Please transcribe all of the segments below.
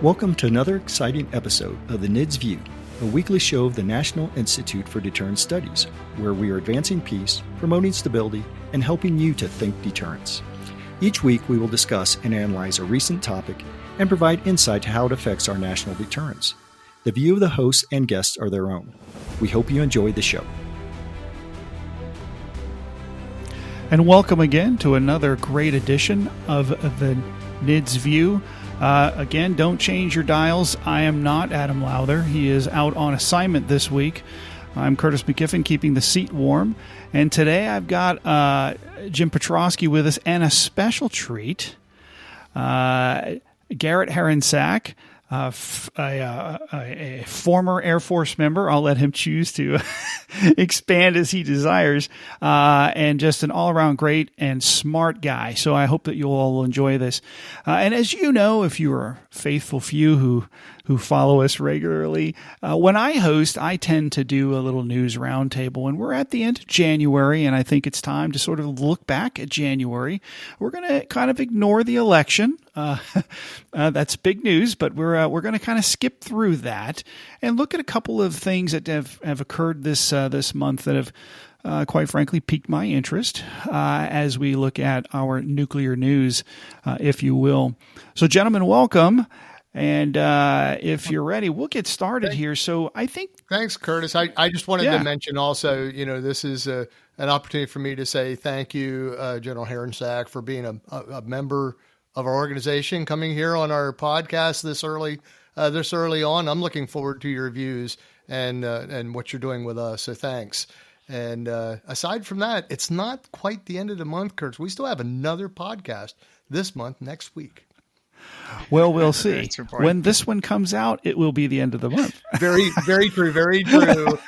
Welcome to another exciting episode of the NIDS View, a weekly show of the National Institute for Deterrence Studies, where we are advancing peace, promoting stability, and helping you to think deterrence. Each week, we will discuss and analyze a recent topic and provide insight to how it affects our national deterrence. The view of the hosts and guests are their own. We hope you enjoy the show. And welcome again to another great edition of the NIDS View. Again, don't change your dials. I am not Adam Lowther. He is out on assignment this week. I'm Curtis McKiffin, keeping the seat warm. And today I've got Jim Petrosky with us and a special treat, Garrett Harencak, a former Air Force member. I'll let him choose to expand as he desires, and just an all-around great and smart guy. So I hope that you'll all enjoy this. And as you know, if you are a faithful few who follow us regularly, when I host, I tend to do a little news roundtable, and we're at the end of January, and I think it's time to sort of look back at January. We're going to kind of ignore the election. That's big news, but we're going to kind of skip through that and look at a couple of things that have occurred this month that have, quite frankly, piqued my interest as we look at our nuclear news, if you will. So, gentlemen, welcome. And if you're ready, we'll get started here. So I think... Thanks, Curtis. I just wanted to mention also, this is an opportunity for me to say thank you, General Harencak, for being a member of our organization, coming here on our podcast this early on. I'm looking forward to your views and what you're doing with us. So thanks. And aside from that, it's not quite the end of the month, Curtis. We still have another podcast this month, next week. Well, we'll see. When this one comes out, it will be the end of the month. Very, very true. Very true.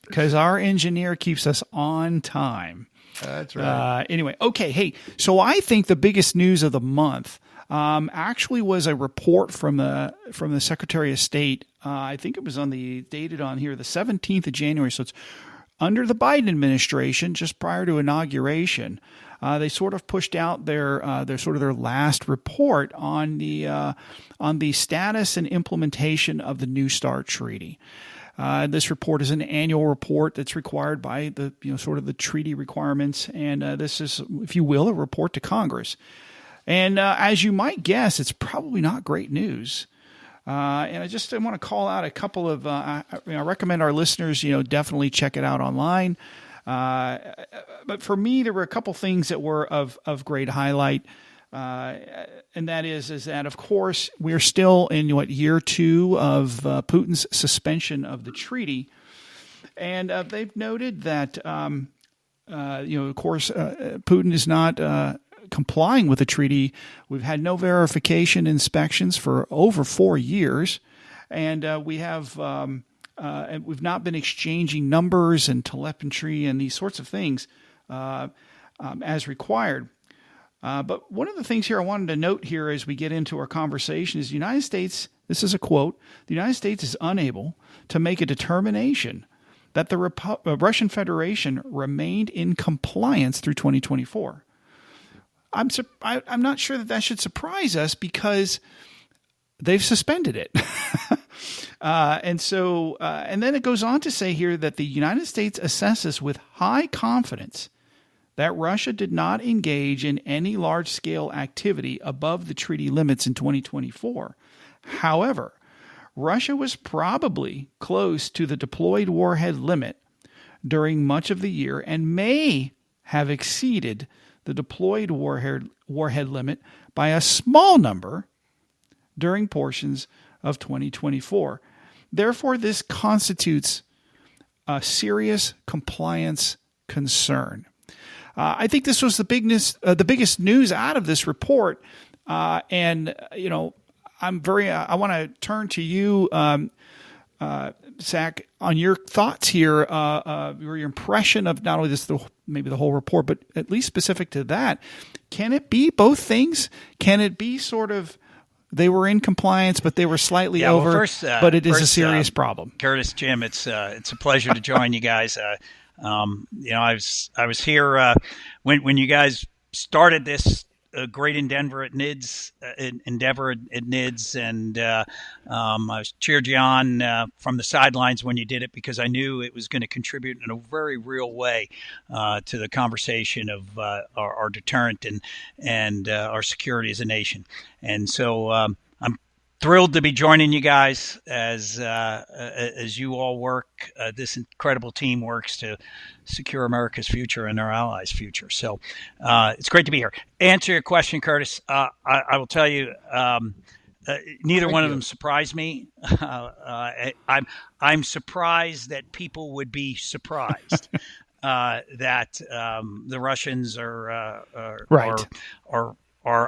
Because our engineer keeps us on time. That's right. Anyway, okay. Hey, so I think the biggest news of the month actually was a report from the Secretary of State. I think it was dated on here the 17th of January. So it's under the Biden administration, just prior to inauguration. They sort of pushed out their last report on the status and implementation of the New START treaty. This report is an annual report that's required by the treaty requirements, and this is, if you will, a report to Congress. And as you might guess, it's probably not great news. And I want to call out a couple of. I recommend our listeners, definitely check it out online. But for me, there were a couple things that were of great highlight, and that is that, of course, we're still in year 2 of Putin's suspension of the treaty, and they've noted that of course, Putin is not complying with the treaty. We've had no verification inspections for over 4 years, and we have. And we've not been exchanging numbers and telemetry and these sorts of things as required. But one of the things here I wanted to note here as we get into our conversation is the United States, this is a quote, the United States is unable to make a determination that the Russian Federation remained in compliance through 2024. I'm not sure that should surprise us because they've suspended it. And then it goes on to say here that the United States assesses with high confidence that Russia did not engage in any large-scale activity above the treaty limits in 2024. However, Russia was probably close to the deployed warhead limit during much of the year and may have exceeded the deployed warhead limit by a small number during portions of 2024. Therefore, this constitutes a serious compliance concern. I think this was the biggest news out of this report, and I want to turn to you, Zach, on your thoughts here, your impression of not only maybe the whole report, but at least specific to that. Can it be both things? Can it be sort of they were in compliance, but they were slightly over, but it is a serious problem? Curtis, Jim, it's a pleasure to join you guys. I was here when you guys started this a great endeavor at NIDS, and I cheered you on from the sidelines when you did it, because I knew it was going to contribute in a very real way to the conversation of our deterrent and our security as a nation. And so I'm thrilled to be joining you guys as you all work. This incredible team works to secure America's future and our allies' future. So it's great to be here. Answer your question, Curtis. I will tell you, neither one of them surprised me. I'm surprised that people would be surprised that the Russians are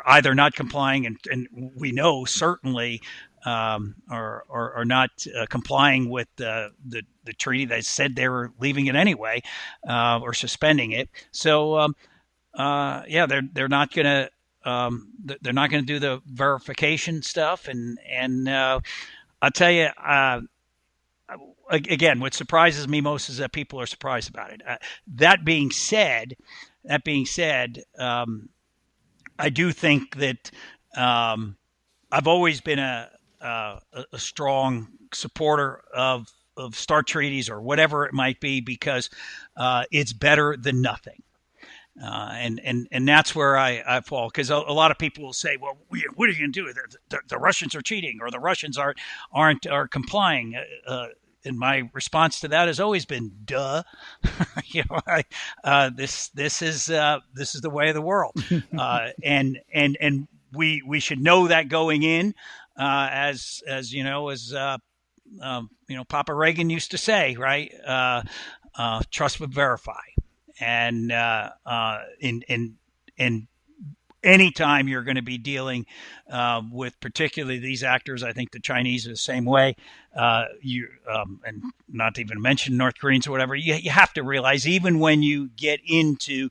either not complying, and we know certainly are not complying with the treaty. They said they were leaving it anyway, or suspending it. So they're not going to do the verification stuff, and I'll tell you. Again, what surprises me most is that people are surprised about it. That being said, I do think that I've always been a strong supporter of START treaties or whatever it might be, because it's better than nothing. And that's where I fall, because a lot of people will say, well, what are you going to do? The Russians are cheating, or the Russians are complying. And my response to that has always been, duh. This is the way of the world, and we should know that going in, as Papa Reagan used to say, right? Trust but verify, and anytime you're going to be dealing with particularly these actors, I think the Chinese are the same way. And not to even mention North Koreans or whatever, you have to realize, even when you get into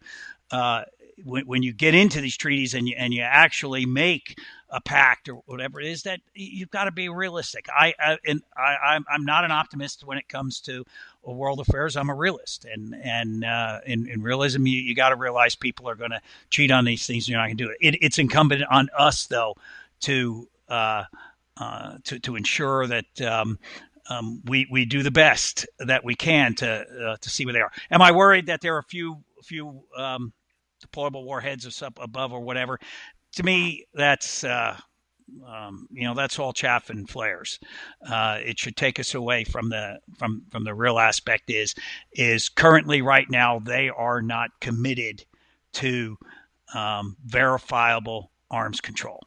when you get into these treaties and you actually make a pact or whatever it is, that you've got to be realistic. I'm not an optimist when it comes to world affairs. I'm a realist, and in realism, you got to realize people are going to cheat on these things, and you're not going to do it. It's incumbent on us, though, to ensure that we do the best that we can to see where they are. Am I worried that there are a few deployable warheads above or whatever? To me, that's that's all chaff and flares. It should take us away from the real aspect. Is currently right now they are not committed to verifiable arms control.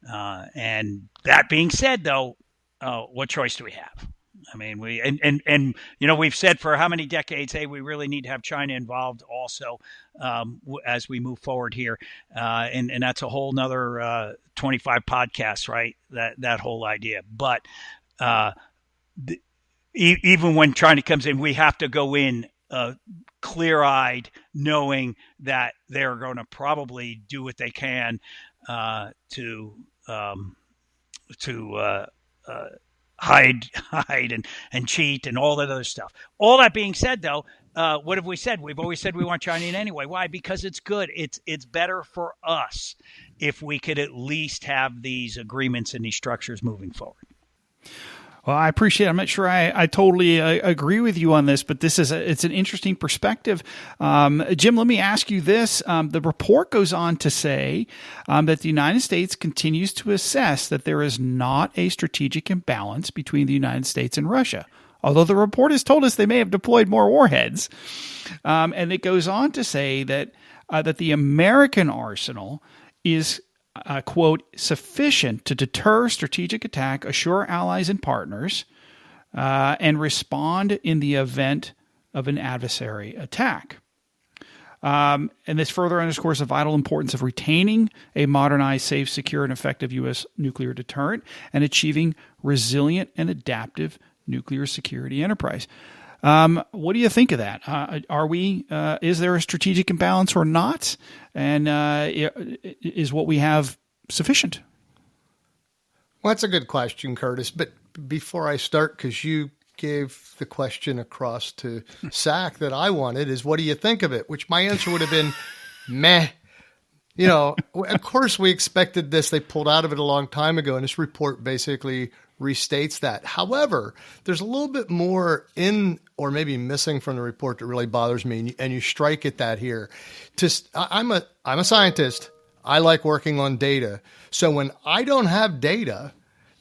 And that being said, though, what choice do we have? I mean, we've said for how many decades, hey, we really need to have China involved also as we move forward here, and that's a whole nother 25 podcasts, right? That whole idea. But even when China comes in, we have to go in clear-eyed, knowing that they're going to probably do what they can to hide and cheat and all that other stuff. All that being said, though, what have we said? We've always said we want China in anyway. Why? Because it's good. It's better for us if we could at least have these agreements and these structures moving forward. Well, I appreciate it. I'm not sure I totally agree with you on this, but it's an interesting perspective. Jim, let me ask you this. The report goes on to say that the United States continues to assess that there is not a strategic imbalance between the United States and Russia, although the report has told us they may have deployed more warheads. And it goes on to say that the American arsenal is quote, sufficient to deter strategic attack, assure allies and partners, and respond in the event of an adversary attack. And this further underscores the vital importance of retaining a modernized, safe, secure, and effective U.S. nuclear deterrent and achieving resilient and adaptive nuclear security enterprise. What do you think of that? Is there a strategic imbalance or not? And is what we have sufficient? Well, that's a good question, Curtis. But before I start, because you gave the question across to SAC that I wanted, is what do you think of it? Which my answer would have been, meh. Of course we expected this. They pulled out of it a long time ago, and this report basically restates that. However, there's a little bit more in or maybe missing from the report that really bothers me, and you strike at that here. I'm a scientist. I like working on data. So when I don't have data,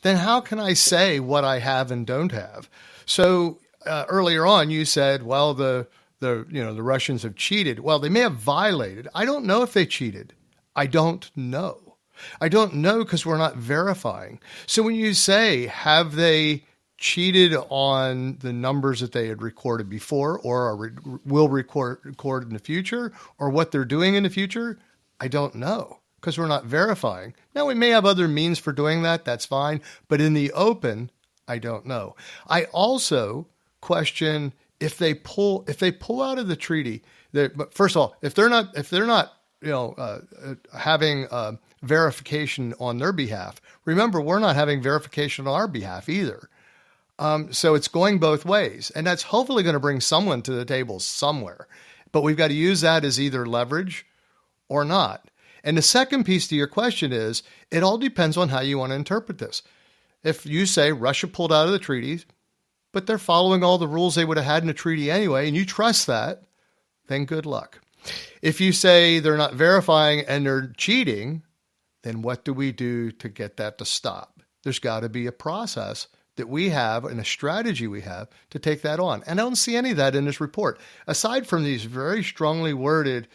then how can I say what I have and don't have? So earlier on, you said, well, the Russians have cheated. Well, they may have violated. I don't know if they cheated. I don't know. I don't know because we're not verifying. So when you say, have they cheated on the numbers that they had recorded before or will record in the future or what they're doing in the future, I don't know because we're not verifying. Now, we may have other means for doing that. That's fine. But in the open, I don't know. I also question if they pull out of the treaty. But first of all, if they're not having verification on their behalf, remember, we're not having verification on our behalf either. So it's going both ways, and that's hopefully going to bring someone to the table somewhere. But we've got to use that as either leverage or not. And the second piece to your question is, it all depends on how you want to interpret this. If you say Russia pulled out of the treaties, but they're following all the rules they would have had in the treaty anyway, and you trust that, then good luck. If you say they're not verifying and they're cheating, then what do we do to get that to stop? There's got to be a process that we have and a strategy we have to take that on. And I don't see any of that in this report. Aside from these very strongly worded,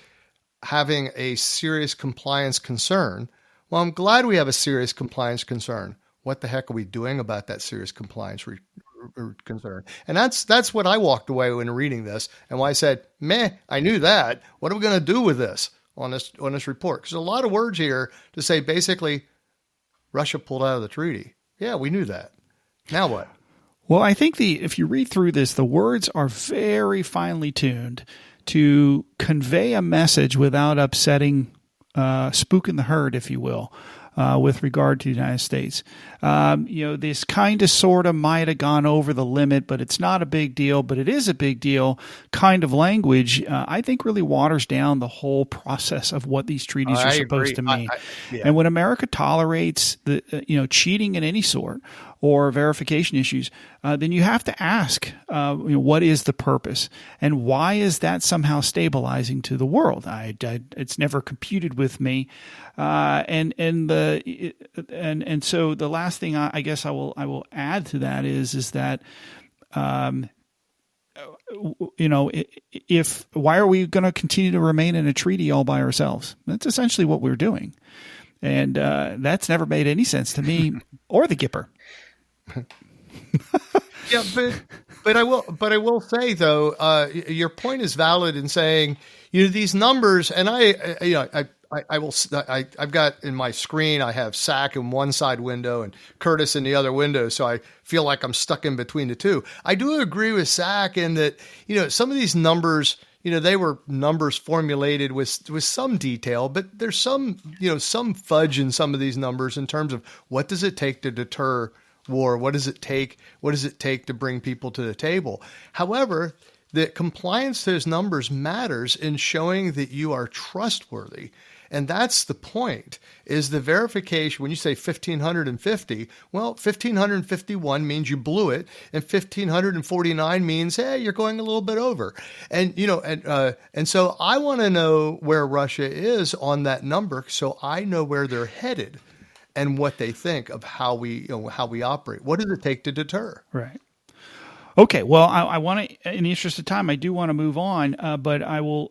having a serious compliance concern, well, I'm glad we have a serious compliance concern. What the heck are we doing about that serious compliance concern? And that's what I walked away when reading this, and why I said, meh, I knew that. What are we going to do with this on this report? Because a lot of words here to say basically Russia pulled out of the treaty. Yeah, we knew that. Now what? Well, I think if you read through this, the words are very finely tuned to convey a message without upsetting, spooking the herd, if you will. With regard to the United States. This kind of sort of might have gone over the limit, but it's not a big deal, but it is a big deal kind of language, I think really waters down the whole process of what these treaties are supposed to mean. And when America tolerates cheating in any sort or verification issues, then you have to ask, what is the purpose and why is that somehow stabilizing to the world? It's never computed with me. And so the last thing I guess I will add to that is that, why are we going to continue to remain in a treaty all by ourselves? That's essentially what we're doing. And, that's never made any sense to me or the Gipper. Yeah, but I will say though, your point is valid in saying, these numbers, and I've got in my screen, I have SAC in one side window and Curtis in the other window. So I feel like I'm stuck in between the two. I do agree with SAC in that, some of these numbers, they were numbers formulated with some detail, but there's some fudge in some of these numbers in terms of what does it take to deter war? What does it take? What does it take to bring people to the table? However, the compliance to those numbers matters in showing that you are trustworthy. And that's the point, is the verification. When you say 1,550, well, 1,551 means you blew it, and 1,549 means, hey, you're going a little bit over. And, and so I want to know where Russia is on that number so I know where they're headed and what they think of how we operate. What does it take to deter? Right. Okay. Well, I want to, in the interest of time, I do want to move on, but I will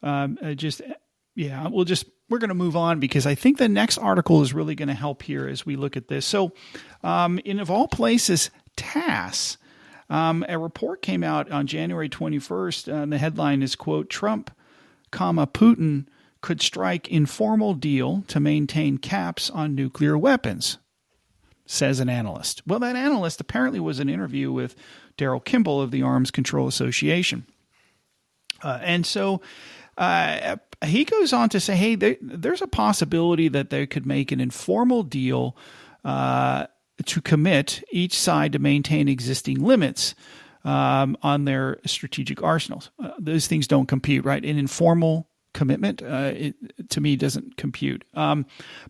we're going to move on because I think the next article is really going to help here as we look at this. So, of all places, TASS, a report came out on January 21st, and the headline is, quote, Trump, Putin could strike informal deal to maintain caps on nuclear weapons, says an analyst. Well, that analyst apparently was an interview with Daryl Kimball of the Arms Control Association. And so he goes on to say, hey, there's a possibility that they could make an informal deal to commit each side to maintain existing limits on their strategic arsenals. Those things don't compete, right? An informal commitment, to me doesn't compute. But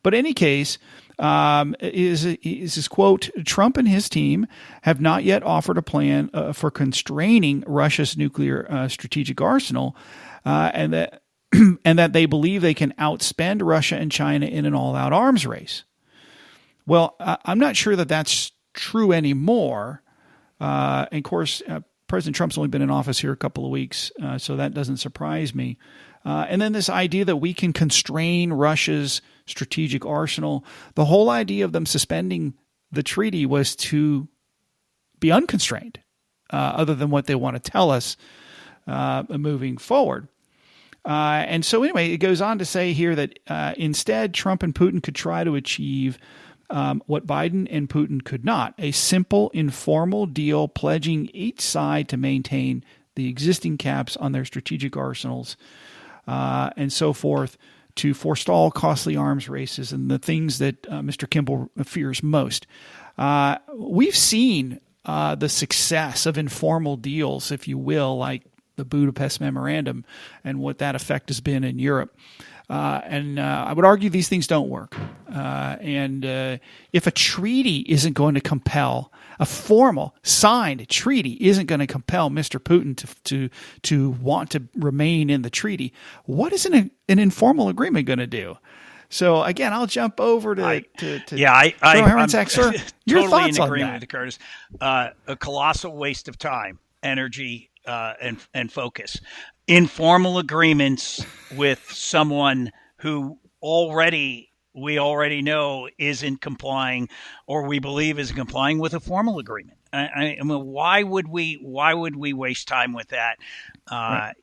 in any case, is his quote, Trump and his team have not yet offered a plan for constraining Russia's nuclear strategic arsenal, and that they believe they can outspend Russia and China in an all-out arms race. Well, I'm not sure that that's true anymore. And of course, President Trump's only been in office here a couple of weeks, so that doesn't surprise me. And then this idea that we can constrain Russia's strategic arsenal, the whole idea of them suspending the treaty was to be unconstrained, other than what they want to tell us moving forward. And so anyway, it goes on to say here that instead, Trump and Putin could try to achieve what Biden and Putin could not, a simple, informal deal pledging each side to maintain the existing caps on their strategic arsenals and so forth, to forestall costly arms races and the things that Mr. Kimball fears most. We've seen the success of informal deals, if you will, like the Budapest Memorandum and what that effect has been in Europe. And I would argue these things don't work. And if a treaty isn't going to compel, a formal signed treaty isn't going to compel Mr. Putin to want to remain in the treaty, what is an informal agreement going to do? So again, I'll jump over to General Harencak, sir. Your totally thoughts in on agreement that? with Curtis. A colossal waste of time, energy, and focus. Informal agreements with someone who we already know isn't complying, or we believe isn't complying with a formal agreement. I mean, why would we waste time with that? Right.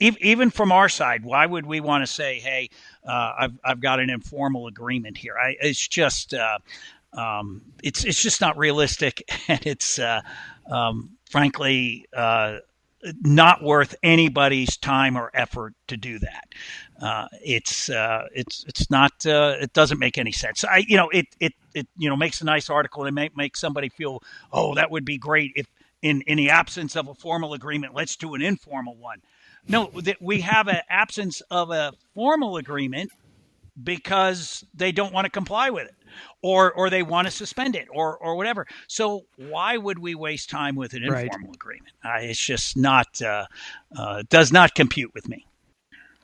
Even from our side, why would we want to say, hey, I've got an informal agreement here? It's just not realistic, and it's frankly not worth anybody's time or effort to do that. It's not. It doesn't make any sense. It makes a nice article. It may make somebody feel, oh, that would be great if in the absence of a formal agreement, let's do an informal one. No, we have an absence of a formal agreement because they don't want to comply with it, or they want to suspend it, or whatever. So why would we waste time with an informal agreement? It's just not does not compute with me.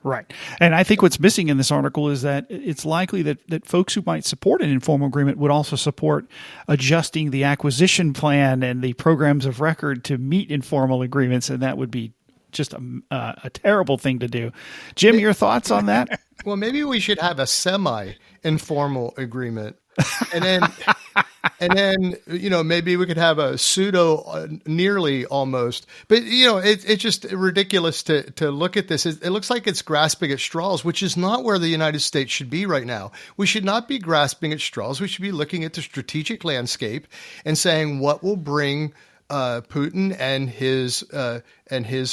Right. And I think what's missing in this article is that it's likely that folks who might support an informal agreement would also support adjusting the acquisition plan and the programs of record to meet informal agreements, and that would be just a terrible thing to do. Jim, your thoughts on that? Well, maybe we should have a semi-informal agreement, and then maybe we could have a pseudo, nearly almost. But it's just ridiculous to look at this. It looks like it's grasping at straws, which is not where the United States should be right now. We should not be grasping at straws. We should be looking at the strategic landscape and saying what will bring Putin and his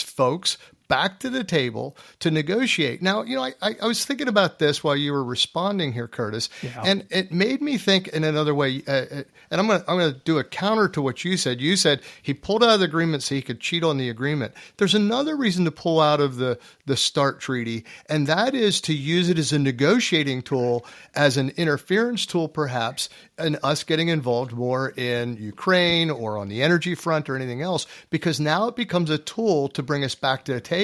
folks back to the table to negotiate. Now, I was thinking about this while you were responding here, Curtis, and it made me think in another way. And I'm going to do a counter to what you said. You said he pulled out of the agreement so he could cheat on the agreement. There's another reason to pull out of the START treaty, and that is to use it as a negotiating tool, as an interference tool, perhaps, and us getting involved more in Ukraine or on the energy front or anything else, because now it becomes a tool to bring us back to the table.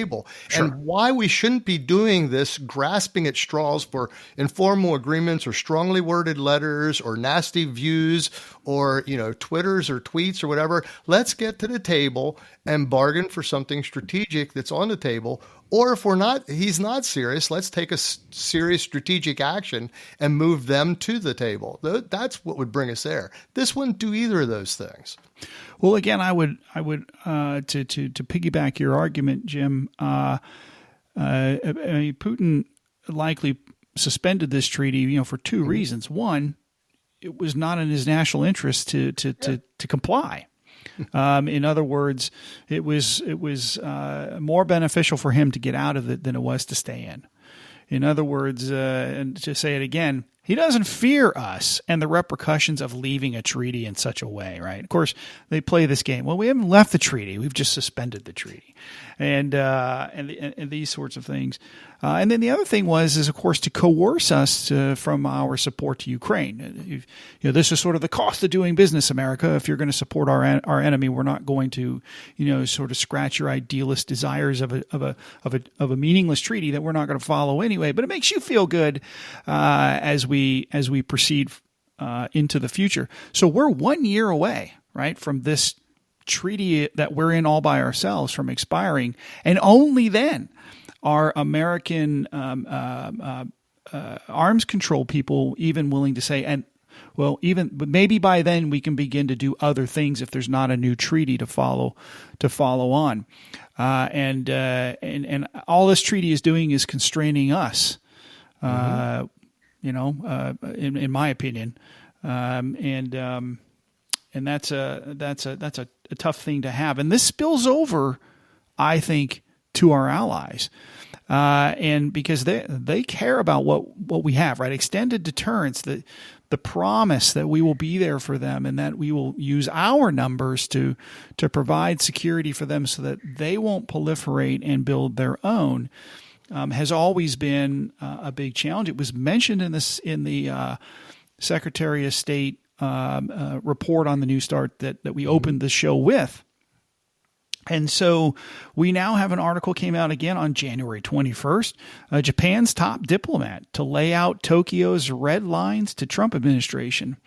Sure. And why we shouldn't be doing this, grasping at straws for informal agreements or strongly worded letters or nasty views or, Twitters or tweets or whatever. Let's get to the table and bargain for something strategic that's on the table. Or if he's not serious, let's take a serious strategic action and move them to the table. That's what would bring us there. This wouldn't do either of those things. Well, again, I would to piggyback your argument, Jim. Putin likely suspended this treaty, for two reasons. One, it was not in his national interest to comply. In other words, it was more beneficial for him to get out of it than it was to stay in. In other words, and to say it again, He doesn't fear us and the repercussions of leaving a treaty in such a way, right? Of course, they play this game. Well, we haven't left the treaty; we've just suspended the treaty, and these sorts of things. And then the other thing is of course to coerce us from our support to Ukraine. This is sort of the cost of doing business, America. If you're going to support our enemy, we're not going to, sort of scratch your idealist desires of a meaningless treaty that we're not going to follow anyway. But it makes you feel good as we proceed into the future. So we're 1 year away, right, from this treaty that we're in all by ourselves from expiring, and only then are American arms control people even willing to say, but maybe by then we can begin to do other things if there's not a new treaty to follow on, and all this treaty is doing is constraining us, in my opinion, and that's a tough thing to have, and this spills over, I think, to our allies, and because they care about what we have, right? Extended deterrence, the promise that we will be there for them and that we will use our numbers to provide security for them so that they won't proliferate and build their own, has always been a big challenge. It was mentioned in the Secretary of State report on the New Start that we opened the show with. And so we now have an article came out again on January 21st, Japan's top diplomat to lay out Tokyo's red lines to Trump administration.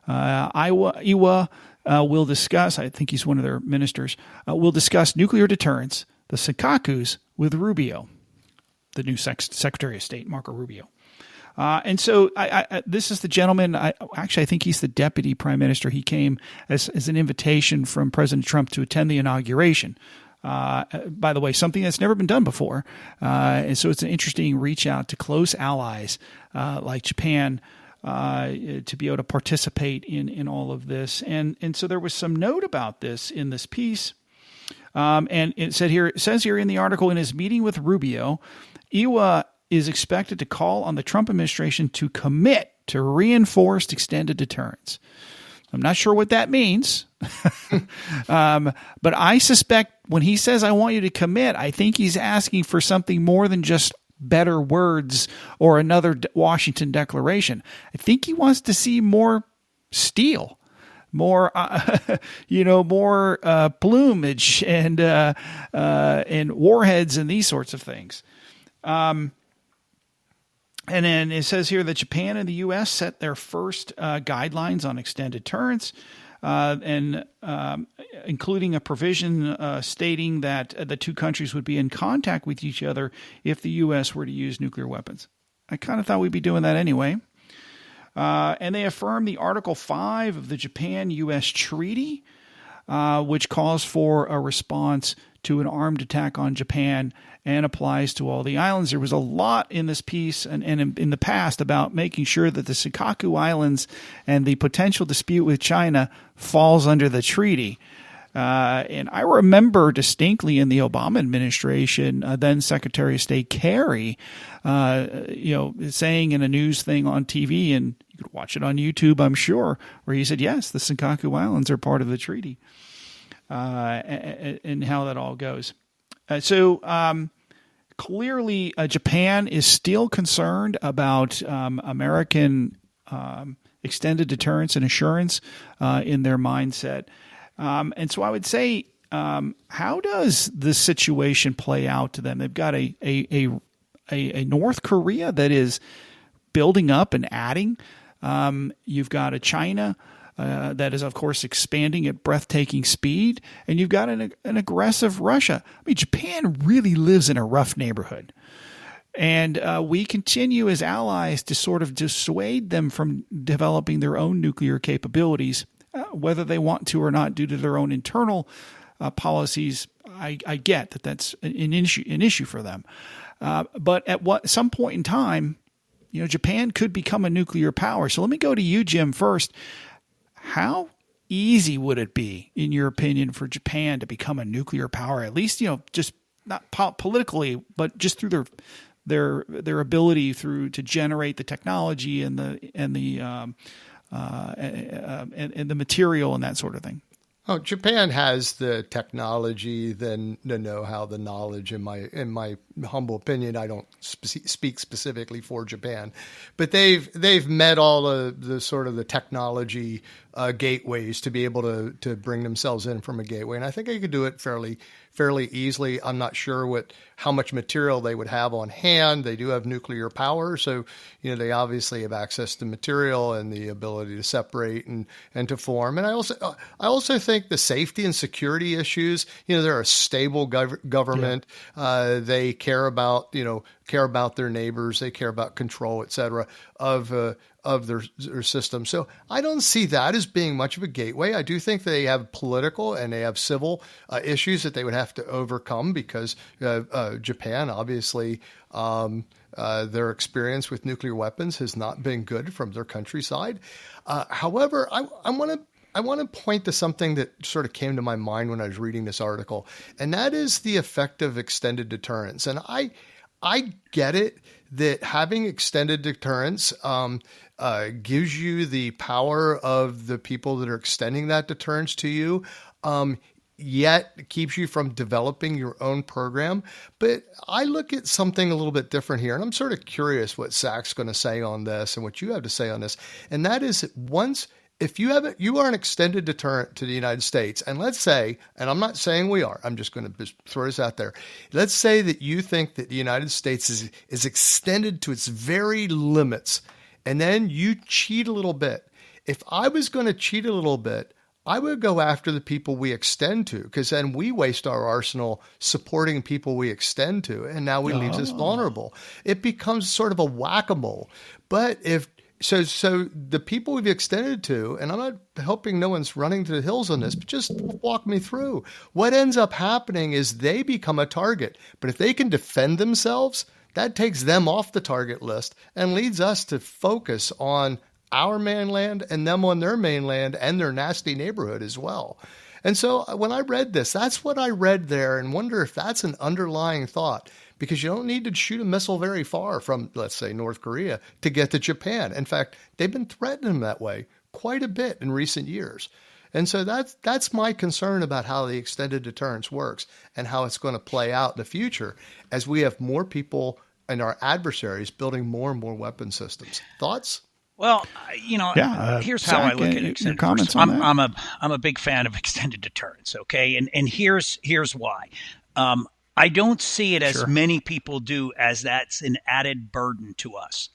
Iwa will discuss, I think he's one of their ministers, will discuss nuclear deterrence, the Senkakus, with Rubio, the new Secretary of State, Marco Rubio. And so this is the gentleman, I think he's the deputy prime minister. He came as an invitation from President Trump to attend the inauguration. By the way, something that's never been done before. And so it's an interesting reach out to close allies like Japan to be able to participate in all of this. And so there was some note about this in this piece. And it says here in the article, in his meeting with Rubio, Iwa is expected to call on the Trump administration to commit to reinforced extended deterrence. I'm not sure what that means, but I suspect when he says, I want you to commit, I think he's asking for something more than just better words or another Washington declaration. I think he wants to see more steel, more, more plumage and warheads and these sorts of things. And then it says here that Japan and the U.S. set their first guidelines on extended deterrence, and including a provision stating that the two countries would be in contact with each other if the U.S. were to use nuclear weapons. I kind of thought we'd be doing that anyway. And they affirmed the Article 5 of the Japan-U.S. Treaty, which calls for a response to an armed attack on Japan and applies to all the islands. There was a lot in this piece and in the past about making sure that the Senkaku Islands and the potential dispute with China falls under the treaty. And I remember distinctly in the Obama administration, then Secretary of State Kerry, saying in a news thing on TV, and you could watch it on YouTube, I'm sure, where he said, yes, the Senkaku Islands are part of the treaty, and how that all goes. So clearly, Japan is still concerned about American extended deterrence and assurance in their mindset. And so I would say, how does this situation play out to them? They've got a North Korea that is building up and adding. You've got a China that is, of course, expanding at breathtaking speed, and you've got an aggressive Russia. I mean, Japan really lives in a rough neighborhood. And we continue as allies to sort of dissuade them from developing their own nuclear capabilities, whether they want to or not, due to their own internal policies. I get that that's an issue for them. But at some point in time, Japan could become a nuclear power. So let me go to you, Jim, first. How easy would it be, in your opinion, for Japan to become a nuclear power? At least, just not politically, but just through their ability to generate the technology and the material and that sort of thing. Oh, Japan has the technology, the know-how, the knowledge. In my humble opinion, I don't speak specifically for Japan, but they've met all the sort of the technology gateways to be able to bring themselves in from a gateway, and I think they could do it fairly easily. I'm not sure how much material they would have on hand. They do have nuclear power, so they obviously have access to material and the ability to separate and to form. And I also think the safety and security issues. They're a stable government. Yeah. They care about their neighbors. They care about control, et cetera, of their system. So I don't see that as being much of a gateway. I do think they have political and they have civil issues that they would have to overcome because Japan, obviously, their experience with nuclear weapons has not been good from their countryside. However, I want to point to something that sort of came to my mind when I was reading this article, and that is the effect of extended deterrence. And I get it that having extended deterrence gives you the power of the people that are extending that deterrence to you, yet keeps you from developing your own program. But I look at something a little bit different here, and I'm sort of curious what Zach's going to say on this and what you have to say on this. And that is that if you are an extended deterrent to the United States, and let's say, and I'm not saying we are, I'm just going to throw this out there. Let's say that you think that the United States is extended to its very limits, and then you cheat a little bit. If I was going to cheat a little bit, I would go after the people we extend to, because then we waste our arsenal supporting people we extend to, and now we leave us vulnerable. It becomes sort of a whack-a-mole. But So the people we've extended to, and I'm not hoping no one's running to the hills on this, but just walk me through. What ends up happening is they become a target. But if they can defend themselves, that takes them off the target list and leads us to focus on our mainland and them on their mainland and their nasty neighborhood as well. And so when I read this, that's what I read there, and wonder if that's an underlying thought. Because you don't need to shoot a missile very far from, let's say, North Korea to get to Japan. In fact, they've been threatening them that way quite a bit in recent years. And so that's my concern about how the extended deterrence works and how it's going to play out in the future as we have more people and our adversaries building more and more weapon systems. Thoughts? Well, here's how I look at extended deterrence. I'm a big fan of extended deterrence, okay? And here's why. I don't see it as many people do as that's an added burden to us.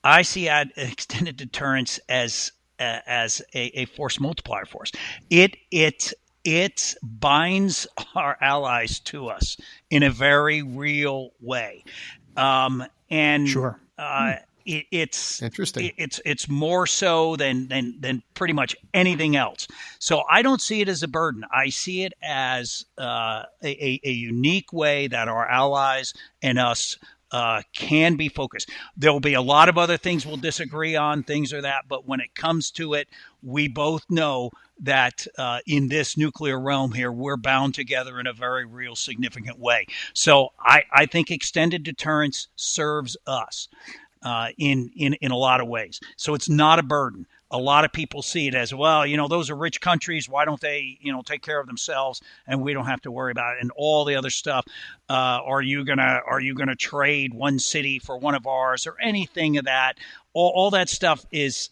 I see extended deterrence as a force multiplier for us. It binds our allies to us in a very real way, It's interesting. It's more so than pretty much anything else. So I don't see it as a burden. I see it as a unique way that our allies and us can be focused. There will be a lot of other things we'll disagree on, things or that, but when it comes to it, we both know that in this nuclear realm here, we're bound together in a very real, significant way. So I think extended deterrence serves us in a lot of ways. So it's not a burden. A lot of people see it as, well, those are rich countries. Why don't they, take care of themselves and we don't have to worry about it and all the other stuff. Are you gonna trade one city for one of ours or anything of that? All that stuff is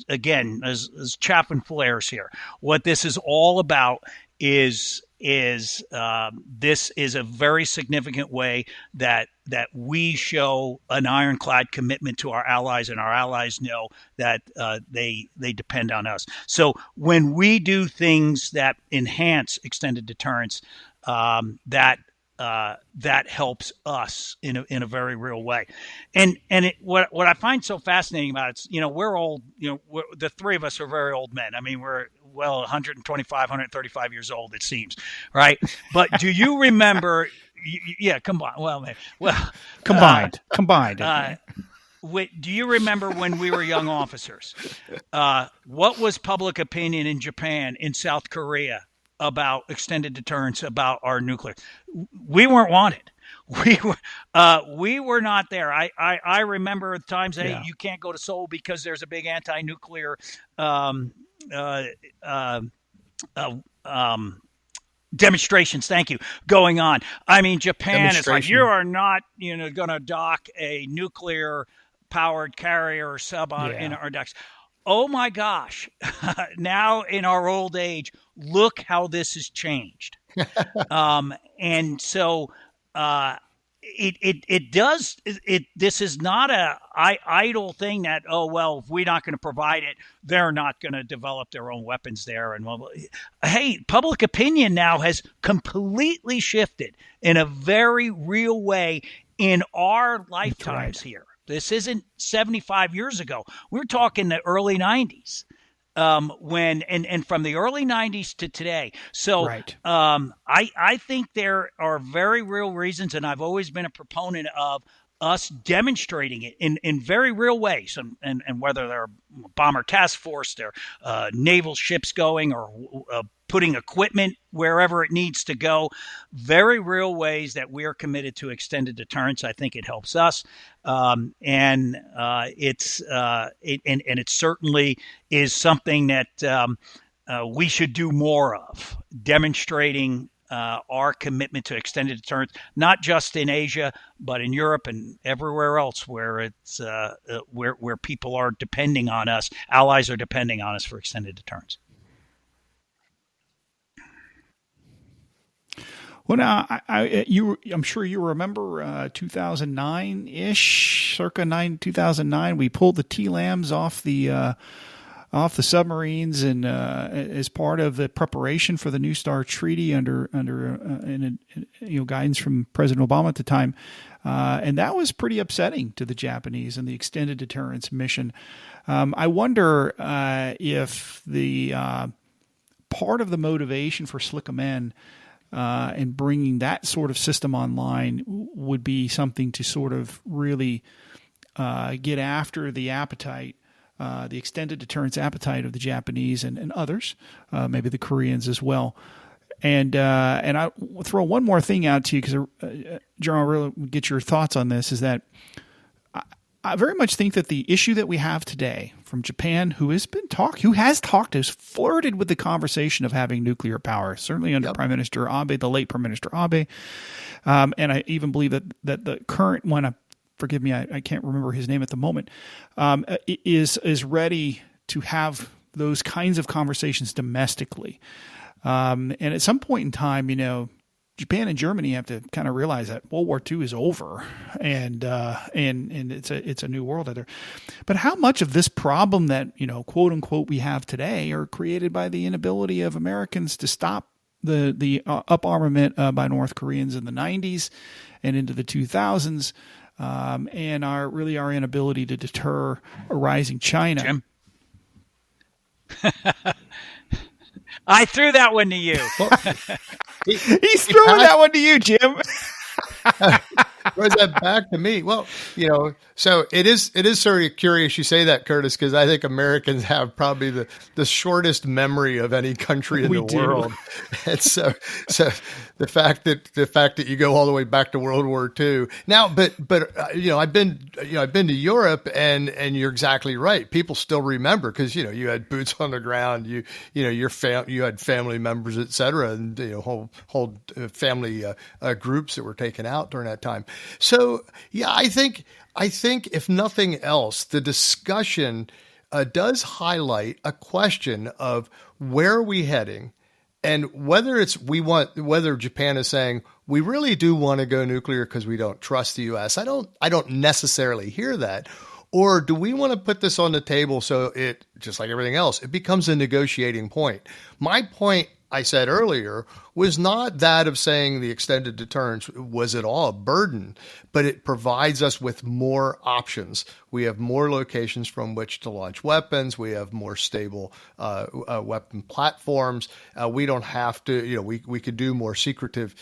again, as chaff and flares here. What this is all about is this is a very significant way that we show an ironclad commitment to our allies, and our allies know that they depend on us. So when we do things that enhance extended deterrence, that helps us in a very real way. And what I find so fascinating about it is, we're old, the three of us are very old men. I mean, we're 125, 135 years old, it seems, right? But do you remember? Yeah, combined. Combined. Do you remember when we were young officers? What was public opinion in Japan, in South Korea, about extended deterrence, about our nuclear? We weren't wanted. We were not there. I remember the times, hey, Yeah. you can't go to Seoul because there's a big anti-nuclear um, uh, uh, uh, um, demonstrations. Thank you. Going on. I mean, Japan is like, you are not, going to dock a nuclear powered carrier or sub in our decks. Oh my gosh. Now in our old age, look how this has changed. And so, it does. This is not a idle thing that, oh well, if we're not going to provide it, they're not going to develop their own weapons there. And well, hey, public opinion now has completely shifted in a very real way in our lifetimes here. This isn't 75 years ago. We're talking the early 90s. When and from the early 90s to today. So I think there are very real reasons, and I've always been a proponent of us demonstrating it in very real ways, and whether they're bomber task force, they're naval ships going, or putting equipment wherever it needs to go, very real ways that we are committed to extended deterrence. I think it helps us, and it certainly is something that we should do more of, demonstrating our commitment to extended deterrence, not just in Asia, but in Europe and everywhere else where it's where people are depending on us, allies are depending on us for extended deterrence. Well, now I'm sure you remember 2009-ish, circa 2009. We pulled the TLAMs off the submarines, and as part of the preparation for the New START treaty under guidance from President Obama at the time, and that was pretty upsetting to the Japanese and the extended deterrence mission. I wonder if the part of the motivation for SLCM and bringing that sort of system online would be something to sort of really get after the appetite, the extended deterrence appetite of the Japanese and others, maybe the Koreans as well. And I will throw one more thing out to you, because, General, I really get your thoughts on this, is that I very much think that the issue that we have today from Japan, who has flirted with the conversation of having nuclear power, certainly under Prime Minister Abe, the late Prime Minister Abe, and I even believe that the current one, forgive me, I can't remember his name at the moment, is ready to have those kinds of conversations domestically. And at some point in time, Japan and Germany have to kind of realize that World War II is over, and it's a new world out there. But how much of this problem that, quote unquote, we have today are created by the inability of Americans to stop the up armament by North Koreans in the 90s and into the 2000s, and our inability to deter a rising China? Jim? I threw that one to you. He's throwing that one to you, Jim. Where's that back to me? Well, so it is sort of curious you say that, Curtis, because I think Americans have probably the shortest memory of any country in the world. And so the fact that you go all the way back to World War II now, but I've been to Europe, and you're exactly right. People still remember, because you had boots on the ground, you had family members, et cetera, and whole family groups that were taken out during that time. So yeah, I think if nothing else, the discussion does highlight a question of where are we heading, and whether Japan is saying we really do want to go nuclear because we don't trust the U.S. I don't necessarily hear that. Or do we want to put this on the table so it, just like everything else, it becomes a negotiating point? My point, I said earlier, was not that of saying the extended deterrence was at all a burden, but it provides us with more options. We have more locations from which to launch weapons. We have more stable weapon platforms. We don't have to, we could do more secretive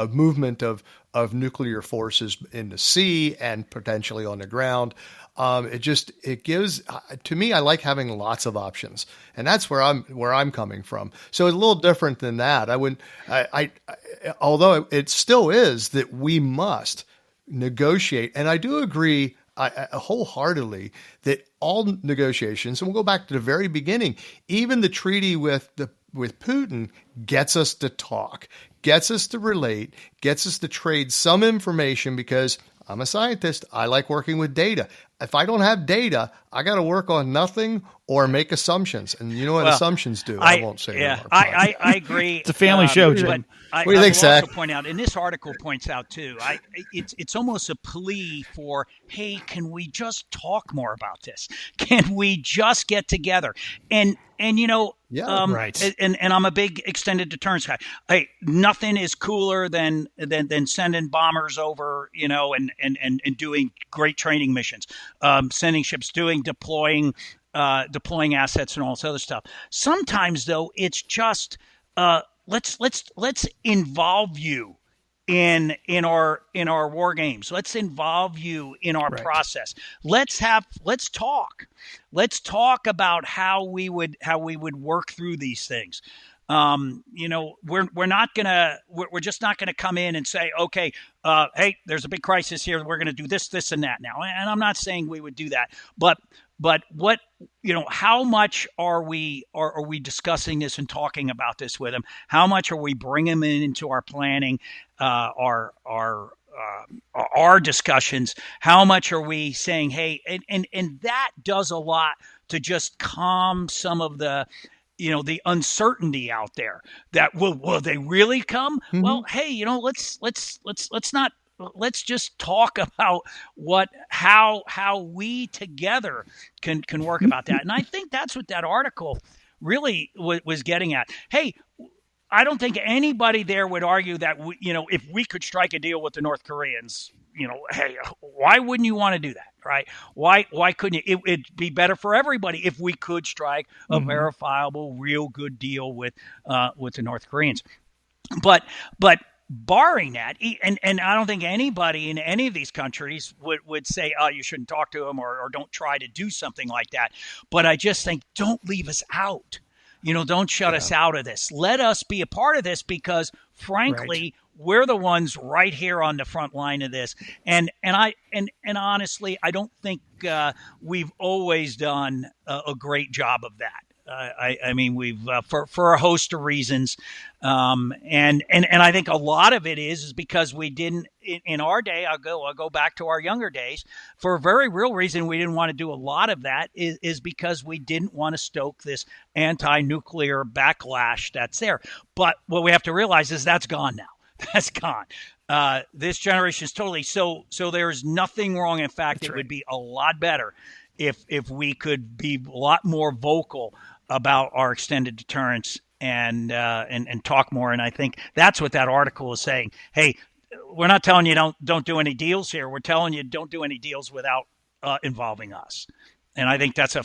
movement of nuclear forces in the sea and potentially on the ground. It gives, to me, I like having lots of options, and that's where I'm coming from. So it's a little different than that. although it still is that we must negotiate. And I do agree I wholeheartedly that all negotiations, and we'll go back to the very beginning, even the treaty with Putin gets us to talk, gets us to relate, gets us to trade some information, because I'm a scientist. I like working with data. If I don't have data, I got to work on nothing or make assumptions. And you know what assumptions do? I won't say. Yeah, I agree. It's a family show, Jim. What do you think, Zach? Also point out, and this article points out too, it's almost a plea for, hey, can we just talk more about this? Can we just get together? And you know, right. And I'm a big extended deterrence guy. Hey, nothing is cooler than sending bombers over, you know, and doing great training missions, sending ships, deploying assets and all this other stuff. Sometimes though, it's just let's involve you in our war games. Let's involve you in our process. Let's talk. Let's talk about how we would work through these things. You know, we're just not gonna come in and say, okay, hey, there's a big crisis here. We're gonna do this, and that now. And I'm not saying we would do that, but what, you know, how much are we discussing this and talking about this with them? How much are we bringing them into our planning, our discussions? How much are we saying, hey, and that does a lot to just calm some of the, you know, the uncertainty out there that will they really come? Mm-hmm. Well, hey, you know, let's just talk about how we together can work about that. And I think that's what that article really was getting at. Hey, I don't think anybody there would argue that, you know, if we could strike a deal with the North Koreans, you know, hey, why wouldn't you want to do that, right? Why couldn't you? It'd be better for everybody if we could strike a verifiable, real good deal with the North Koreans. But barring that, and I don't think anybody in any of these countries would say, oh, you shouldn't talk to them or don't try to do something like that. But I just think, don't leave us out. You know, don't shut us out of this. Let us be a part of this, because frankly, we're the ones right here on the front line of this. And honestly, I don't think we've always done a great job of that. I mean, we've for a host of reasons, and I think a lot of it is because we didn't in our day. I'll go back to our younger days. For a very real reason, we didn't want to do a lot of that is because we didn't want to stoke this anti-nuclear backlash that's there. But what we have to realize is that's gone now. That's gone. This generation is totally so. There's nothing wrong. In fact, it would be a lot better if we could be a lot more vocal about our extended deterrence and talk more. And I think that's what that article is saying. Hey, we're not telling you don't do any deals here. We're telling you don't do any deals without involving us. And I think that's a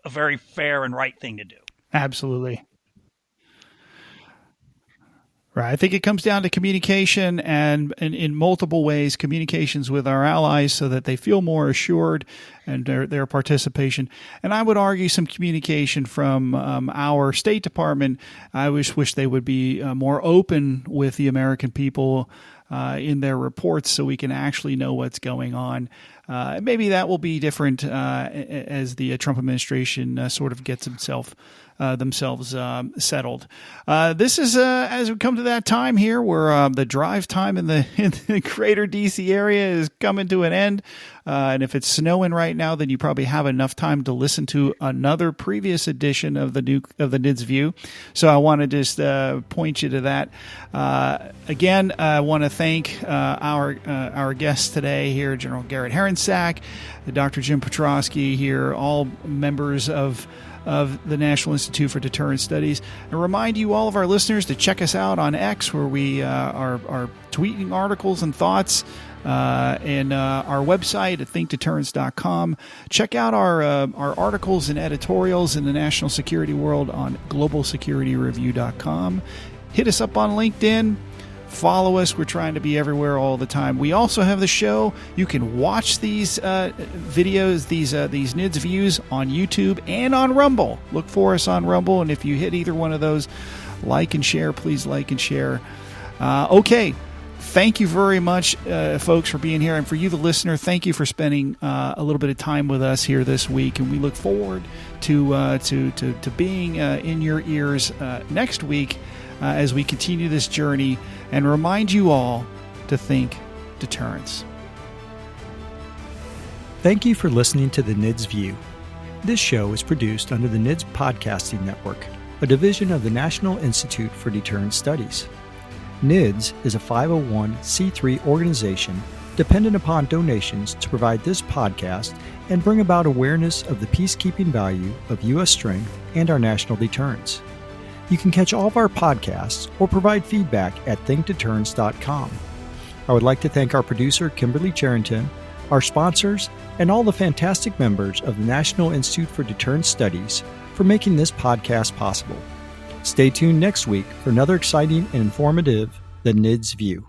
very fair and right thing to do. Absolutely. Right. I think it comes down to communication and in multiple ways, communications with our allies so that they feel more assured and their participation. And I would argue some communication from our State Department. I wish they would be more open with the American people in their reports so we can actually know what's going on. Maybe that will be different as the Trump administration sort of gets themselves settled. This is as we come to that time here where the drive time in the greater DC area is coming to an end. And if it's snowing right now, then you probably have enough time to listen to another previous edition of the NIDS View. So I want to just point you to that. Again, I want to thank our guests today here, General Garrett Harencak, Dr. Jim Petrosky here, all members of the National Institute for Deterrence Studies. And remind you, all of our listeners, to check us out on X, where we are tweeting articles and thoughts, and our website at thinkdeterrence.com. Check out our articles and editorials in the national security world on globalsecurityreview.com. Hit us up on LinkedIn. Follow us. We're trying to be everywhere all the time. We also have the show. You can watch these videos, these NIDS views on YouTube and on Rumble. Look for us on Rumble, and if you hit either one of those, like and share. Please like and share. Okay. Thank you very much, folks, for being here. And for you, the listener, thank you for spending a little bit of time with us here this week. And we look forward to being in your ears next week as we continue this journey and remind you all to think deterrence. Thank you for listening to the NIDS View. This show is produced under the NIDS Podcasting Network, a division of the National Institute for Deterrence Studies. NIDS is a 501c3 organization dependent upon donations to provide this podcast and bring about awareness of the peacekeeping value of U.S. strength and our national deterrence. You can catch all of our podcasts or provide feedback at thinkdeterrence.com. I would like to thank our producer, Kimberly Charrington, our sponsors, and all the fantastic members of the National Institute for Deterrence Studies for making this podcast possible. Stay tuned next week for another exciting and informative The NIDS View.